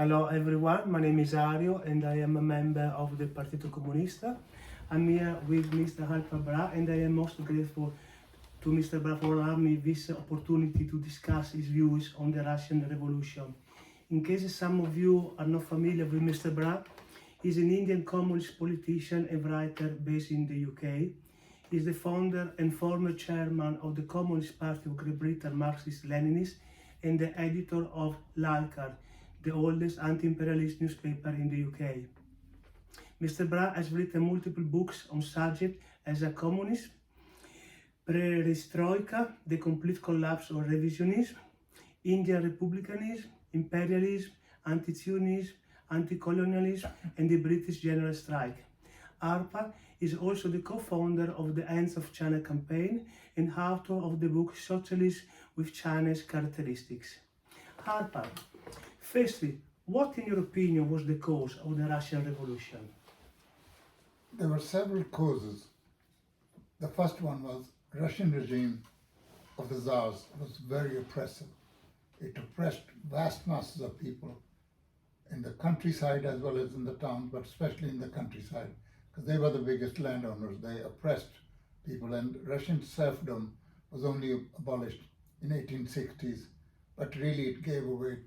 Hello everyone, my name is Ario and I am a member of the Partito Comunista. I'm here with Mr. Harpal Brar and I am most grateful to Mr. Brar for allowing me this opportunity to discuss his views on the Russian Revolution. In case some of you are not familiar with Mr. Brar, he's an Indian communist politician and writer based in the UK. He's the founder and former chairman of the Communist Party of Great Britain, Marxist-Leninist, and the editor of Lalkar, the oldest anti-imperialist newspaper in the UK. Mr. Brar has written multiple books on subjects as a communist, perestroika, the complete collapse of revisionism, Indian republicanism, imperialism, anti-Zionism, anti-colonialism, and the British General Strike. Harpal is also the co-founder of the Ends of China campaign and author of the book Socialism with China's Characteristics. Harpal, firstly, what in your opinion was the cause of the Russian Revolution? There were several causes. The first one was Russian regime of the Tsars was very oppressive. It oppressed vast masses of people in the countryside as well as in the town, but especially in the countryside, because they were the biggest landowners. They oppressed people, and Russian serfdom was only abolished in 1860s, but really it gave away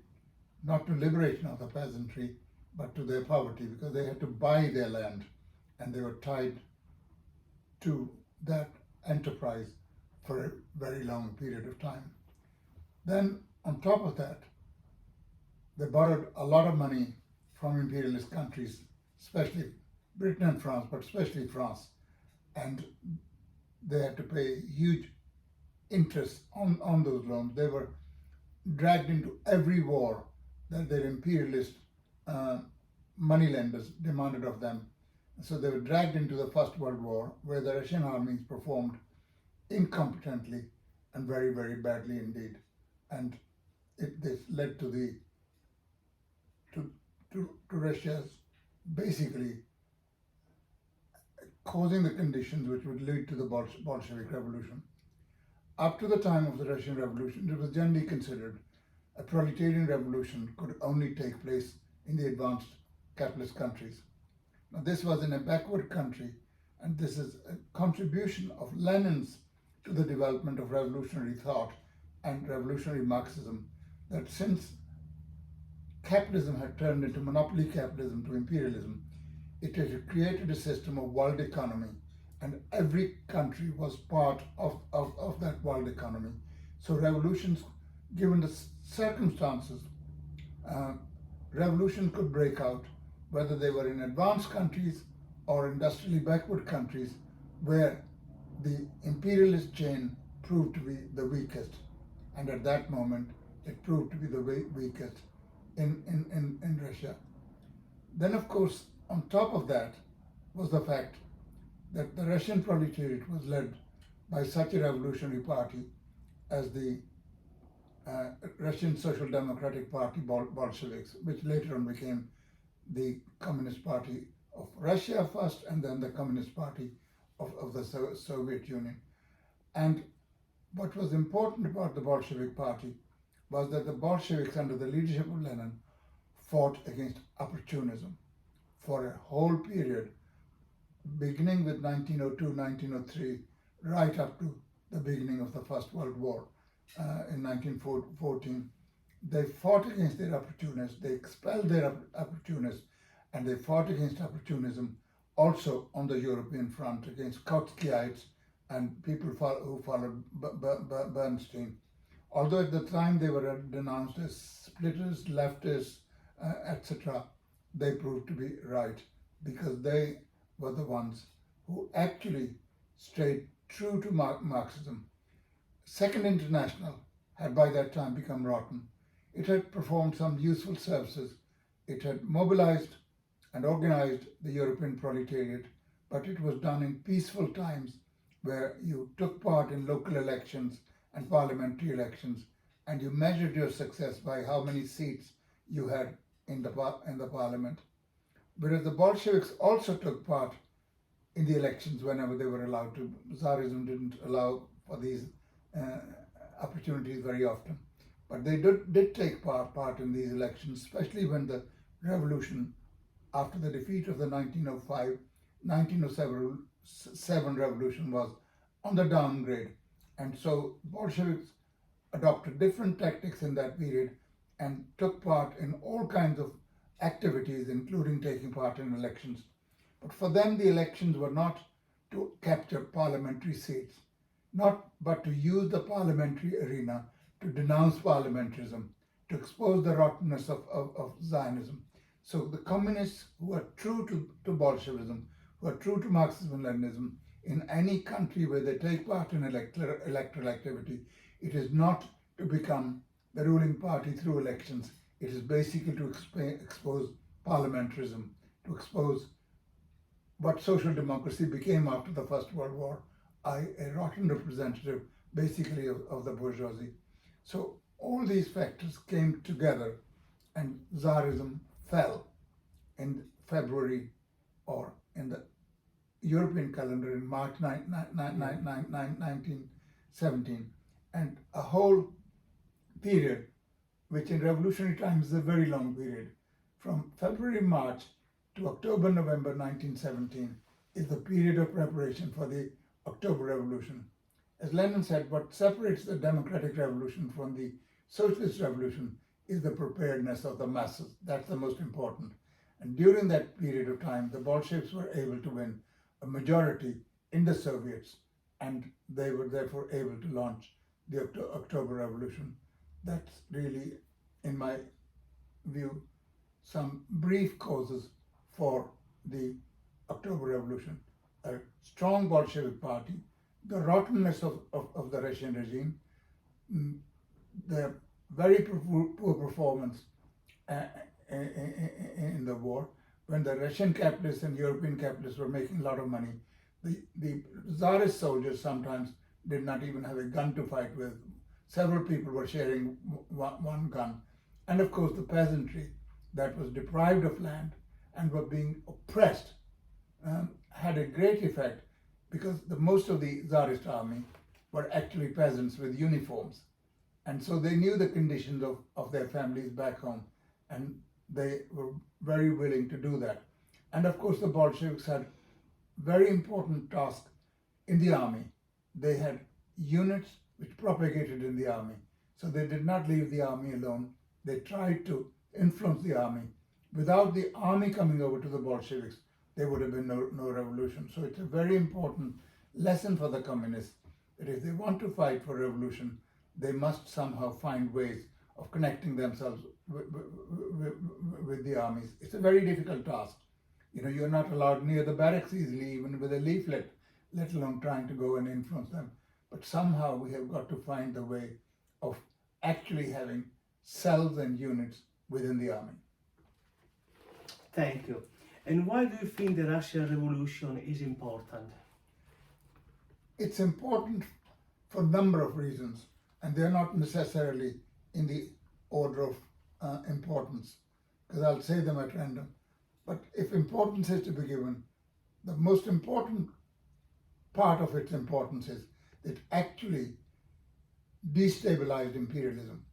not to liberation of the peasantry, but to their poverty, because they had to buy their land and they were tied to that enterprise for a very long period of time. Then on top of that, they borrowed a lot of money from imperialist countries, especially Britain and France, but especially France, and they had to pay huge interest on those loans. They were dragged into every war that their imperialist moneylenders demanded of them. So they were dragged into the First World War, where the Russian armies performed incompetently and very, very badly indeed. And this led to Russia's basically causing the conditions which would lead to the Bolshevik Revolution. Up to the time of the Russian Revolution, it was generally considered a proletarian revolution could only take place in the advanced capitalist countries. Now, this was in a backward country, and this is a contribution of Lenin's to the development of revolutionary thought and revolutionary Marxism, that since capitalism had turned into monopoly capitalism to imperialism, it had created a system of world economy, and every country was part of that world economy. So revolutions, given the circumstances, revolution could break out, whether they were in advanced countries or industrially backward countries, where the imperialist chain proved to be the weakest. And at that moment, it proved to be the weakest in Russia. Then, of course, on top of that was the fact that the Russian proletariat was led by such a revolutionary party as the Russian Social Democratic Party, Bolsheviks, which later on became the Communist Party of Russia first, and then the Communist Party of the Soviet Union. And what was important about the Bolshevik Party was that the Bolsheviks, under the leadership of Lenin, fought against opportunism for a whole period, beginning with 1902, 1903, right up to the beginning of the First World War in 1914. They fought against their opportunists, they expelled their opportunists, and they fought against opportunism also on the European front against Trotskyites and people who followed Bernstein. Although at the time they were denounced as splitters, leftists, etc., they proved to be right, because they were the ones who actually stayed true to Marxism. Second International had by that time become rotten. It had performed some useful services. It had mobilized and organized the European proletariat, but it was done in peaceful times, where you took part in local elections and parliamentary elections, and you measured your success by how many seats you had in the parliament. Whereas the Bolsheviks also took part in the elections whenever they were allowed to. Tsarism didn't allow for these opportunities very often. But they did take part in these elections, especially when the revolution, after the defeat of the 1907 revolution, was on the downgrade. And so Bolsheviks adopted different tactics in that period and took part in all kinds of activities, including taking part in elections. But for them, the elections were not to capture parliamentary seats, but to use the parliamentary arena to denounce parliamentarism, to expose the rottenness of Zionism. So the communists who are true to Bolshevism, who are true to Marxism-Leninism, in any country where they take part in electoral activity, it is not to become the ruling party through elections. It is basically to expose parliamentarism, to expose what social democracy became after the First World War, a rotten representative basically of the bourgeoisie. So all these factors came together and Tsarism fell in February, or in the European calendar, in March 1917, and a whole period, which in revolutionary times is a very long period, from February, March to October, November 1917, is the period of preparation for the October Revolution. As Lenin said, what separates the democratic revolution from the socialist revolution is the preparedness of the masses. That's the most important. And during that period of time, the Bolsheviks were able to win a majority in the Soviets, and they were therefore able to launch the October Revolution. That's really, in my view, some brief causes for the October Revolution. A strong Bolshevik party, the rottenness of the Russian regime, the very poor performance in the war, when the Russian capitalists and European capitalists were making a lot of money. The Tsarist soldiers sometimes did not even have a gun to fight with. Several people were sharing one gun. And of course the peasantry that was deprived of land and were being oppressed had a great effect, because most of the Tsarist army were actually peasants with uniforms. And so they knew the conditions of their families back home, and they were very willing to do that. And of course the Bolsheviks had very important task in the army. They had units which propagated in the army. So they did not leave the army alone. They tried to influence the army. Without the army coming over to the Bolsheviks, there would have been no revolution. So it's a very important lesson for the communists that if they want to fight for revolution, they must somehow find ways of connecting themselves with the armies. It's a very difficult task. You know, you're not allowed near the barracks easily, even with a leaflet, let alone trying to go and influence them. But somehow we have got to find the way of actually having cells and units within the army. Thank you. And why do you think the Russian Revolution is important? It's important for a number of reasons, and they're not necessarily in the order of importance, because I'll say them at random. But if importance is to be given, the most important part of its importance is that it actually destabilized imperialism.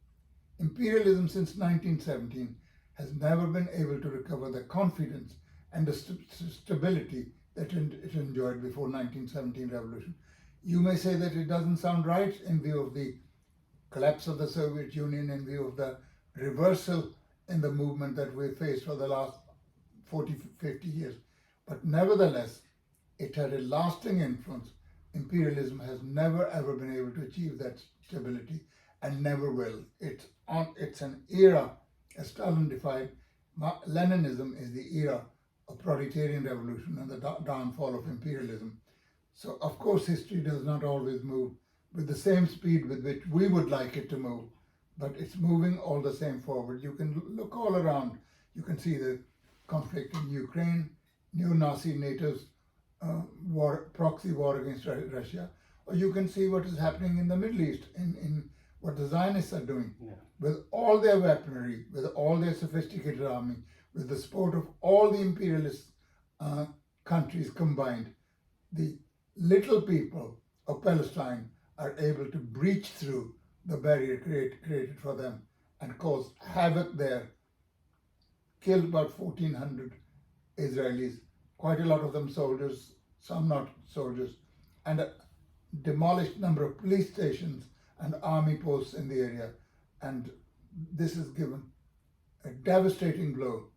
Imperialism since 1917 has never been able to recover the confidence and the stability that it enjoyed before 1917 revolution. You may say that it doesn't sound right in view of the collapse of the Soviet Union, in view of the reversal in the movement that we faced for the last 40, 50 years. But nevertheless, it had a lasting influence. Imperialism has never ever been able to achieve that stability, and never will. It's an era, as Stalin defined, Leninism is the era of proletarian revolution and the downfall of imperialism. So of course history does not always move with the same speed with which we would like it to move, but it's moving all the same forward. You can look all around. You can see the conflict in Ukraine, neo-Nazi NATO's proxy war against Russia, or you can see what is happening in the Middle East, in what the Zionists are doing, with all their weaponry, with all their sophisticated army, with the support of all the imperialist countries combined. The little people of Palestine are able to breach through the barrier created for them and caused havoc there, killed about 1,400 Israelis, quite a lot of them soldiers, some not soldiers, and a demolished number of police stations and army posts in the area. And this has given a devastating blow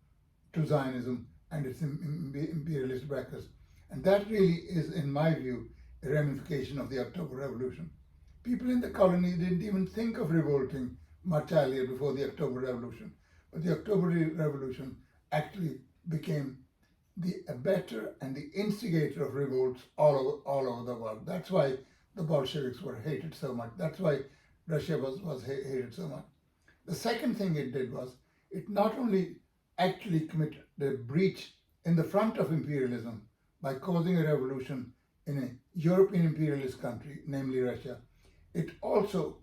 to Zionism and its imperialist backers. And that really is, in my view, a ramification of the October Revolution. People in the colonies didn't even think of revolting much earlier before the October Revolution. But the October Revolution actually became the abettor and the instigator of revolts all over the world. That's why the Bolsheviks were hated so much. That's why Russia was hated so much. The second thing it did was it not only actually committed a breach in the front of imperialism by causing a revolution in a European imperialist country, namely Russia, it also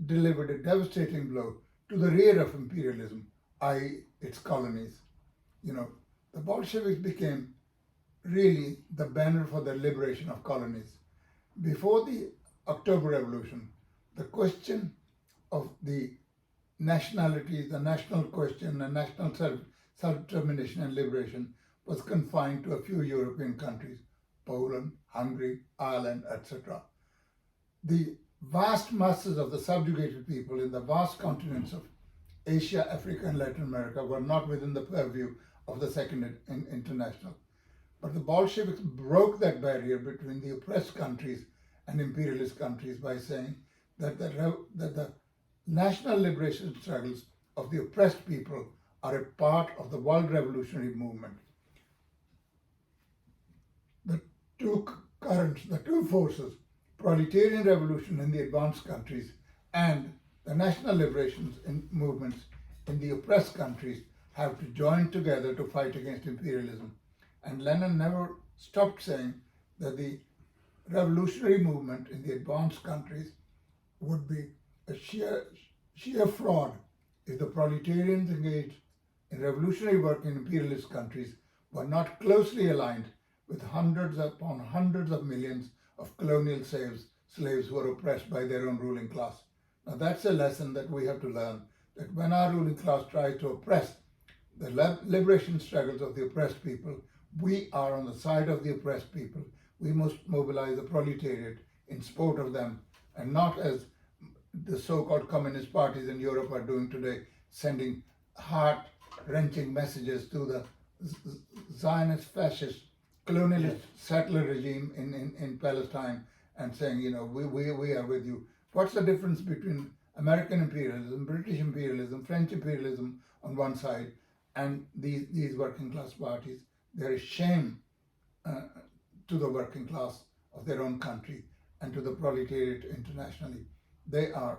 delivered a devastating blow to the rear of imperialism, i.e. its colonies. The Bolsheviks became really the banner for the liberation of colonies. Before the October Revolution, the question of the nationalities, the national question, and national self-determination and liberation was confined to a few European countries, Poland, Hungary, Ireland, etc. The vast masses of the subjugated people in the vast continents of Asia, Africa, and Latin America were not within the purview of the Second International. But the Bolsheviks broke that barrier between the oppressed countries and imperialist countries by saying that the national liberation struggles of the oppressed people are a part of the world revolutionary movement. The two currents, the two forces, proletarian revolution in the advanced countries and the national liberation movements in the oppressed countries, have to join together to fight against imperialism. And Lenin never stopped saying that the revolutionary movement in the advanced countries would be a sheer fraud if the proletarians engaged in revolutionary work in imperialist countries were not closely aligned with hundreds upon hundreds of millions of colonial slaves who were oppressed by their own ruling class. Now that's a lesson that we have to learn, that when our ruling class tries to oppress the liberation struggles of the oppressed people, we are on the side of the oppressed people. We must mobilize the proletariat in support of them, and not as the so-called communist parties in Europe are doing today, sending heart-wrenching messages to the Zionist, fascist, colonialist settler regime in Palestine and saying, we are with you. What's the difference between American imperialism, British imperialism, French imperialism on one side, and these working class parties? They're a shame to the working class of their own country and to the proletariat internationally. They are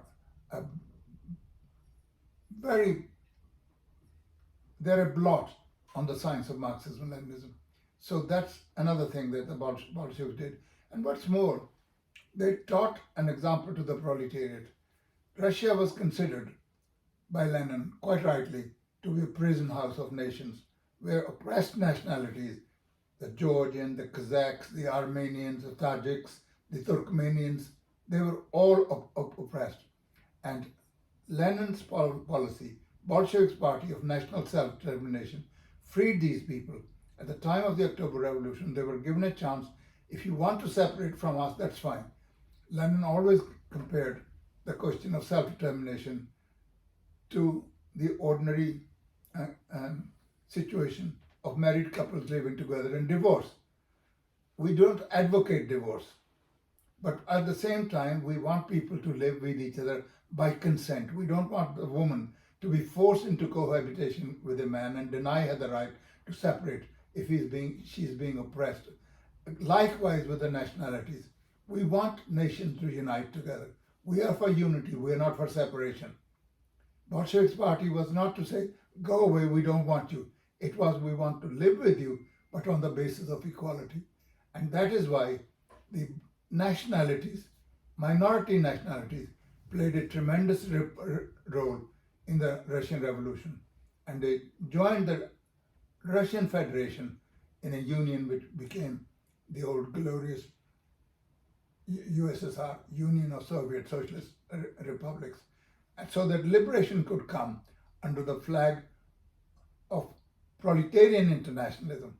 they're a blot on the science of Marxism and Leninism. So that's another thing that the Bolsheviks did. And what's more, they taught an example to the proletariat. Russia was considered by Lenin, quite rightly, to be a prison house of nations, where oppressed nationalities, the Georgians, the Kazakhs, the Armenians, the Tajiks, the Turkmenians, they were all oppressed. And Lenin's policy, Bolsheviks' party of national self-determination, freed these people. At the time of the October Revolution, they were given a chance. If you want to separate from us, that's fine. Lenin always compared the question of self-determination to the ordinary situation of married couples living together and divorce. We don't advocate divorce, but at the same time, we want people to live with each other by consent. We don't want the woman to be forced into cohabitation with a man and deny her the right to separate if she's being oppressed. Likewise with the nationalities. We want nations to unite together. We are for unity, we are not for separation. Bolsheviks party was not to say, go away, we don't want you. It was, we want to live with you, but on the basis of equality. And that is why the nationalities, minority nationalities, played a tremendous role in the Russian Revolution. And they joined the Russian Federation in a union which became the old glorious USSR, Union of Soviet Socialist Republics, and so that liberation could come under the flag of Proletarian Internationalism,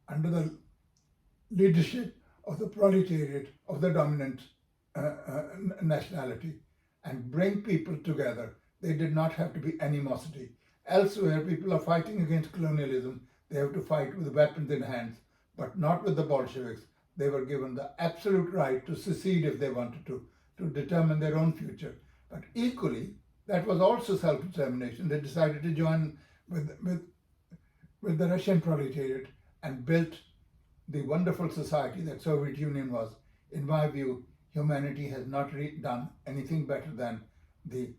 under the leadership of the proletariat of the dominant nationality, and bring people together. They did not have to be animosity. Elsewhere, people are fighting against colonialism. They have to fight with weapons in hands, but not with the Bolsheviks. They were given the absolute right to secede if they wanted to determine their own future. But equally, that was also self-determination. They decided to join with the Russian proletariat and built the wonderful society that Soviet Union was. In my view, humanity has not done anything better than the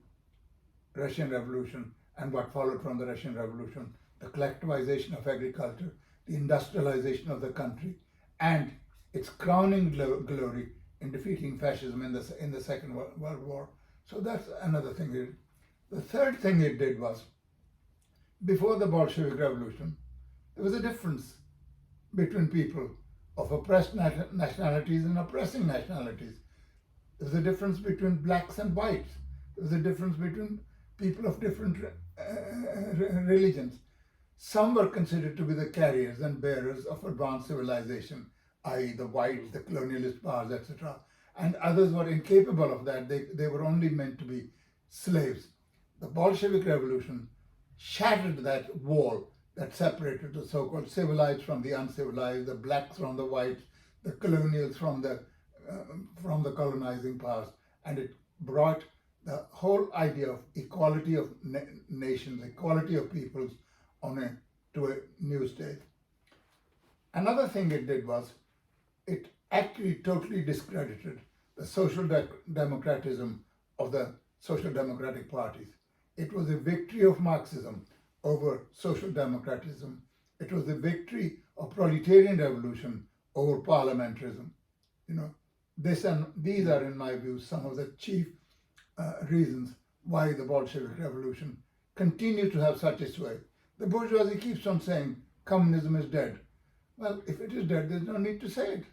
Russian Revolution and what followed from the Russian Revolution, the collectivization of agriculture, the industrialization of the country, and its crowning glory in defeating fascism in the Second World War. So that's another thing it did. The third thing it did was, before the Bolshevik Revolution, there was a difference between people of oppressed nationalities and oppressing nationalities. There was a difference between blacks and whites. There was a difference between people of different religions. Some were considered to be the carriers and bearers of advanced civilization, i.e. the whites, the colonialist powers, etc. And others were incapable of that. They were only meant to be slaves. The Bolshevik Revolution shattered that wall that separated the so-called civilized from the uncivilized, the blacks from the whites, the colonials from the colonizing powers, and it brought the whole idea of equality of nations, equality of peoples to a new state. Another thing it did was, it actually totally discredited the social democratism of the social democratic parties. It was a victory of Marxism over social democratism. It was the victory of proletarian revolution over parliamentarism. This and these are, in my view, some of the chief reasons why the Bolshevik Revolution continued to have such a sway. The bourgeoisie keeps on saying communism is dead. Well, if it is dead, there's no need to say it.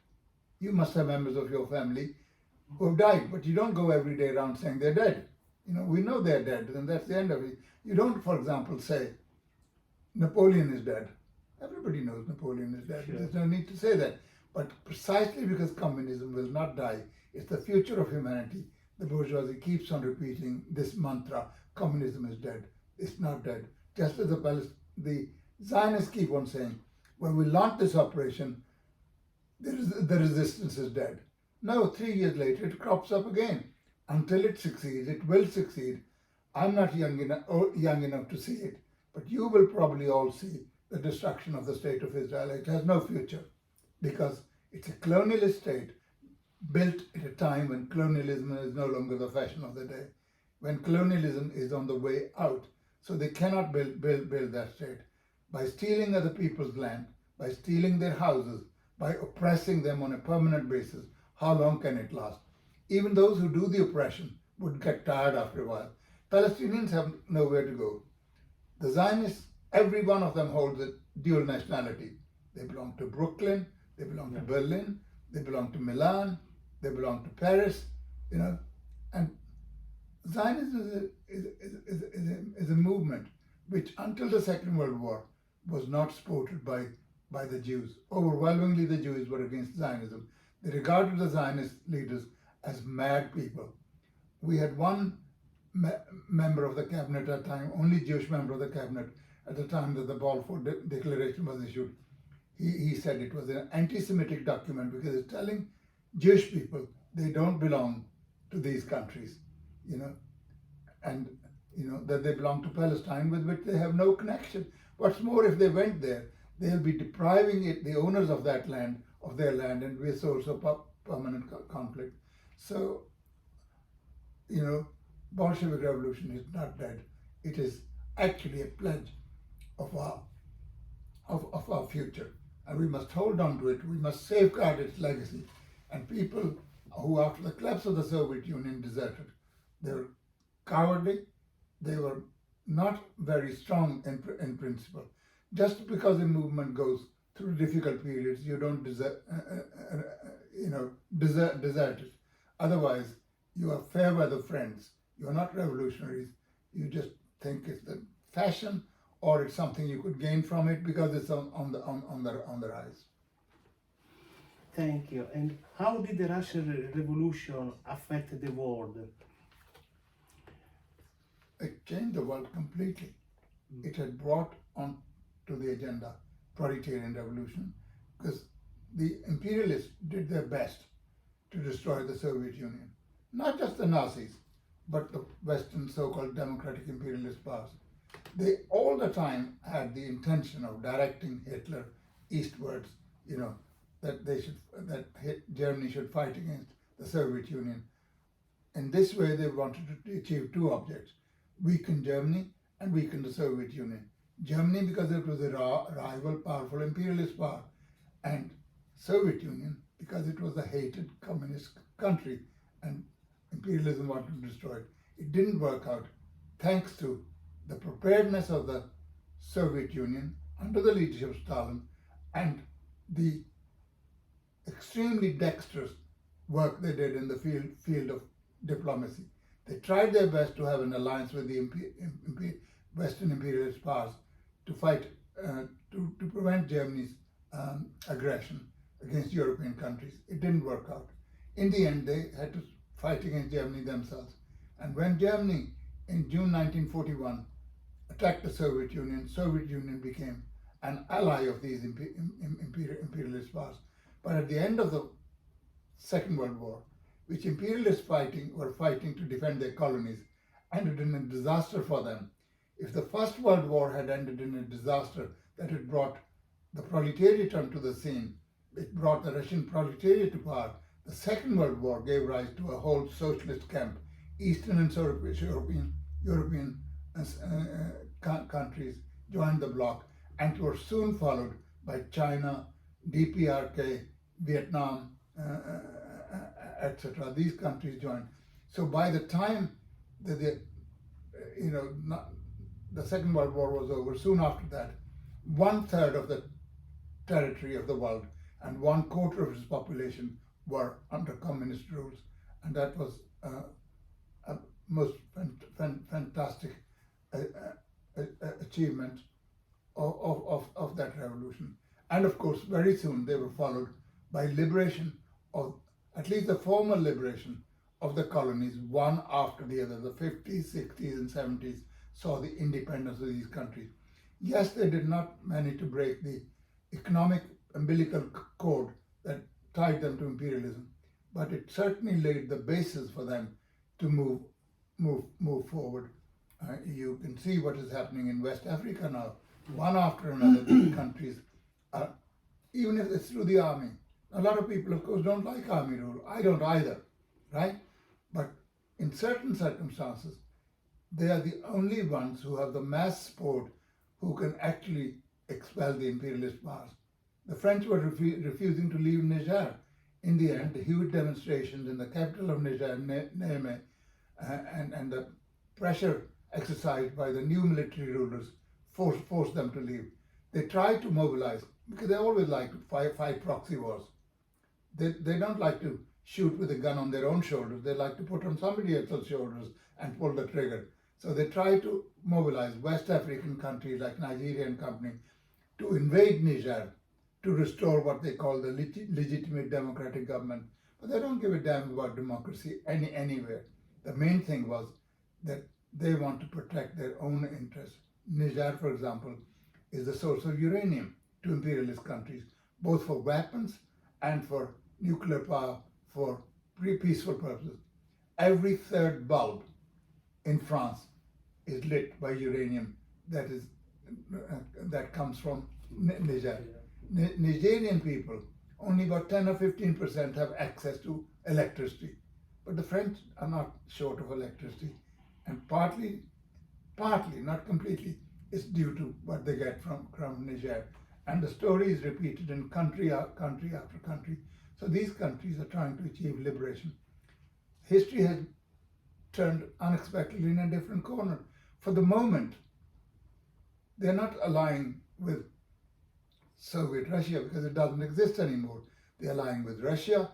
You must have members of your family who have died, but you don't go every day around saying they're dead. We know they're dead, and that's the end of it. You don't, for example, say Napoleon is dead. Everybody knows Napoleon is dead. Sure. There's no need to say that. But precisely because communism will not die, it's the future of humanity, the bourgeoisie keeps on repeating this mantra, communism is dead. It's not dead. Just as the Zionists keep on saying, when we launch this operation, the resistance is dead. No, 3 years later, it crops up again. Until it succeeds, it will succeed. I'm not young enough to see it, but you will probably all see the destruction of the state of Israel. It has no future because it's a colonialist state built at a time when colonialism is no longer the fashion of the day, when colonialism is on the way out. So they cannot build that state. By stealing other people's land, by stealing their houses, by oppressing them on a permanent basis, how long can it last? Even those who do the oppression would get tired after a while. Palestinians have nowhere to go. The Zionists, every one of them holds a dual nationality. They belong to Brooklyn, they belong to Berlin, they belong to Milan, they belong to Paris, and Zionism is a movement which until the Second World War was not supported by the Jews. Overwhelmingly the Jews were against Zionism. They regarded the Zionist leaders as mad people. We had one member of the cabinet at the time, only Jewish member of the cabinet at the time that the Balfour Declaration was issued. He said it was an anti-Semitic document because it's telling Jewish people they don't belong to these countries, and that they belong to Palestine, with which they have no connection. What's more, if they went there, they'll be depriving the owners of that land of their land and be a source of permanent conflict. So, Bolshevik Revolution is not dead. It is actually a pledge of our future, and we must hold on to it. We must safeguard its legacy. And people who, after the collapse of the Soviet Union, deserted, they were cowardly. They were not very strong in principle. Just because a movement goes through difficult periods, you don't deserted. Otherwise, you are fair weather friends. You are not revolutionaries. You just think it's the fashion, or it's something you could gain from it because it's on the rise. Thank you. And how did the Russian Revolution affect the world? It changed the world completely. It had brought on to the agenda Proletarian Revolution, because the imperialists did their best to destroy the Soviet Union. Not just the Nazis, but the Western so-called democratic imperialist powers. They all the time had the intention of directing Hitler eastwards, that Germany should fight against the Soviet Union. In this way, they wanted to achieve two objects: weaken Germany and weaken the Soviet Union. Germany because it was a rival, powerful imperialist power, and Soviet Union because it was a hated communist country, and imperialism wanted to destroy it. It didn't work out, thanks to the preparedness of the Soviet Union under the leadership of Stalin and the extremely dexterous work they did in the field of diplomacy. They tried their best to have an alliance with the Western imperialist powers to fight, to prevent Germany's aggression against European countries. It didn't work out. In the end, they had to fight against Germany themselves. And when Germany, in June 1941, attacked the Soviet Union became an ally of these imperialist powers. But at the end of the Second World War, which imperialists were fighting to defend their colonies, ended in a disaster for them. If the First World War had ended in a disaster that had brought the proletariat onto the scene, it brought the Russian proletariat to power, the Second World War gave rise to a whole socialist camp. Eastern and European countries joined the bloc and were soon followed by China, DPRK, Vietnam, etc. These countries joined. So by the time the Second World War was over, soon after that, 1/3 of the territory of the world and 1/4 of its population were under communist rules, and that was a most fantastic achievement of that revolution. And of course, very soon they were followed by liberation of, at least the formal liberation of the colonies, one after the other. The 50s, 60s, and 70s saw the independence of these countries. Yes, they did not manage to break the economic umbilical cord that tied them to imperialism, but it certainly laid the basis for them to move forward. You can see what is happening in West Africa now. One after another, these countries are, even if it's through the army. A lot of people, of course, don't like army rule. I don't either, right? But in certain circumstances, they are the only ones who have the mass support who can actually expel the imperialist powers. The French were refusing to leave Niger. In the end, the huge demonstrations in the capital of Niger, Niamey, and the pressure exercised by the new military rulers forced them to leave. They tried to mobilize, because they always like to fight proxy wars. They don't like to shoot with a gun on their own shoulders. They like to put on somebody else's shoulders and pull the trigger. So they try to mobilize West African countries like Nigeria and company to invade Niger, to restore what they call the legitimate democratic government. But they don't give a damn about democracy anywhere. The main thing was that they want to protect their own interests. Niger, for example, is the source of uranium to imperialist countries, both for weapons and for nuclear power for peaceful purposes. Every third bulb in France is lit by uranium that comes from Niger. Nigerian people, only about 10 or 15% have access to electricity. But the French are not short of electricity. And partly, not completely, it's due to what they get from Niger. And the story is repeated in country after country. So these countries are trying to achieve liberation. History has turned unexpectedly in a different corner. For the moment, they're not allying with Soviet Russia because it doesn't exist anymore. They're allying with Russia,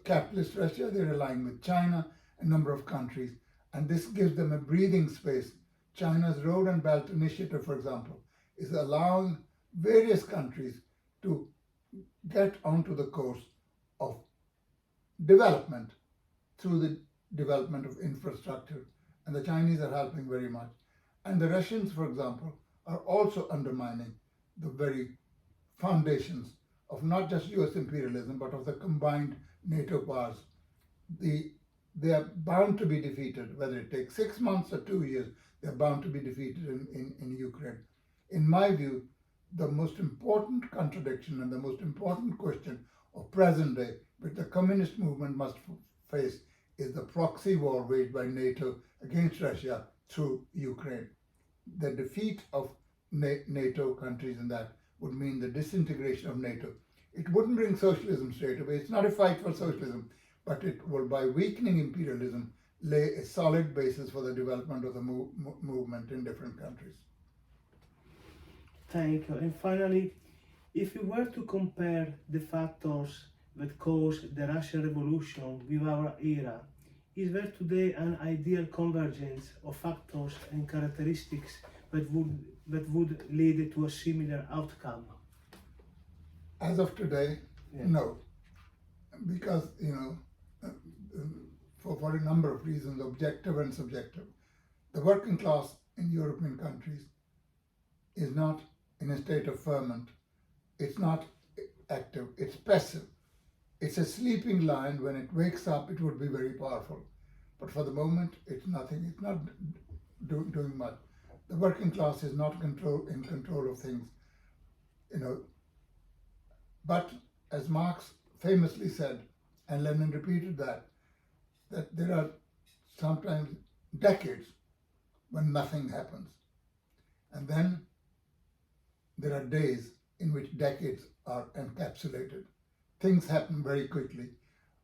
capitalist Russia, they're allying with China, a number of countries, and this gives them a breathing space. China's Road and Belt Initiative, for example, is allowing various countries to get onto the course of development through the development of infrastructure, and the Chinese are helping very much. And the Russians, for example, are also undermining the very foundations of not just US imperialism, but of the combined NATO powers. They are bound to be defeated, whether it takes 6 months or 2 years, they're bound to be defeated in Ukraine. In my view, the most important contradiction and the most important question of present day, which the communist movement must face, is the proxy war waged by NATO against Russia through Ukraine. The defeat of NATO countries in that would mean the disintegration of NATO. It wouldn't bring socialism straight away. It's not a fight for socialism, but it will, by weakening imperialism, lay a solid basis for the development of the movement in different countries. Thank you. And finally, if you were to compare the factors that caused the Russian Revolution with our era, is there today an ideal convergence of factors and characteristics that would lead to a similar outcome? As of today, Yeah. no, because for a number of reasons, objective and subjective. The working class in European countries is not in a state of ferment. It's not active, it's passive. It's a sleeping lion. When it wakes up, it would be very powerful. But for the moment, it's nothing. It's not doing much. The working class is not in control of things, But as Marx famously said, and Lenin repeated that there are sometimes decades when nothing happens. And then there are days in which decades are encapsulated. Things happen very quickly.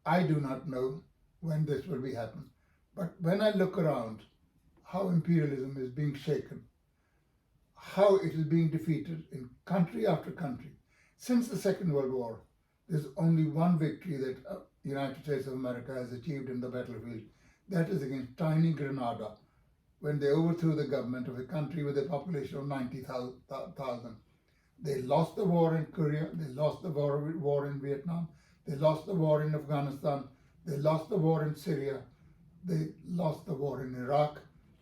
I do not know when this will be happening. But when I look around how imperialism is being shaken, how it is being defeated in country after country. Since the Second World War, there's only one victory that the United States of America has achieved in the battlefield. That is against tiny Grenada, when they overthrew the government of a country with a population of 90,000. They lost the war in Korea, they lost the war in Vietnam, they lost the war in Afghanistan, they lost the war in Syria, they lost the war in Iraq,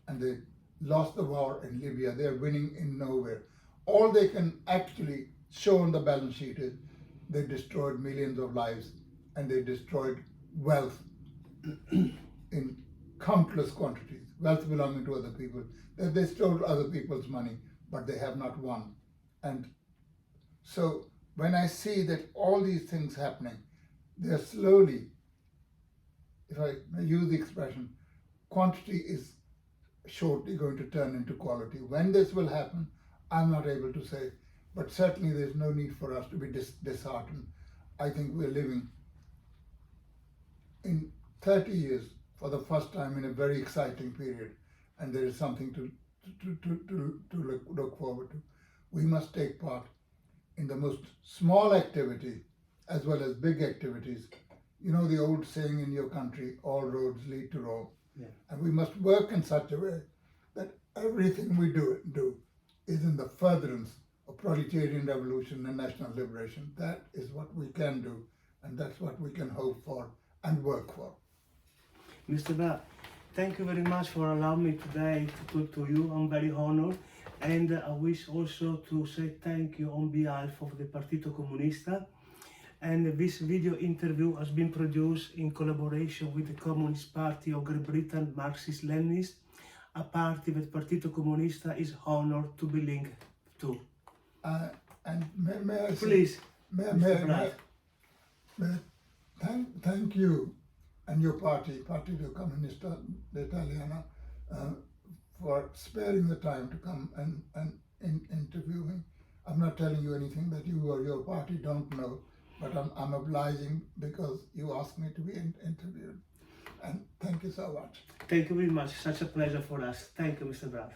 and they lost the war in Libya. They are winning in nowhere. All they can actually show on the balance sheet is they destroyed millions of lives and they destroyed wealth in countless quantities, wealth belonging to other people. They stole other people's money, but they have not won. And so when I see that all these things happening, they're slowly, if I may use the expression, quantity is shortly going to turn into quality. When this will happen, I'm not able to say, but certainly there's no need for us to be disheartened. I think we're living in 30 years for the first time in a very exciting period, and there is something to look forward to. We must take part in the most small activity as well as big activities. You know the old saying in your country, all roads lead to Rome. Yeah. And we must work in such a way that everything we do is in the furtherance of proletarian revolution and national liberation. That is what we can do, and that's what we can hope for and work for. Mr. Brar, thank you very much for allowing me today to talk to you. I'm very honored, and I wish also to say thank you on behalf of the Partito Comunista. And this video interview has been produced in collaboration with the Communist Party of Great Britain, Marxist-Leninist, a party that Partito Comunista is honored to be linked to. And may I say, Please, Mr. Brar. Thank you and your party, Partito Comunista Italiana, for sparing the time to come and interview me. I'm not telling you anything that you or your party don't know, but I'm obliging because you asked me to be interviewed. And thank you so much. Thank you very much. Such a pleasure for us. Thank you, Mr. Brar.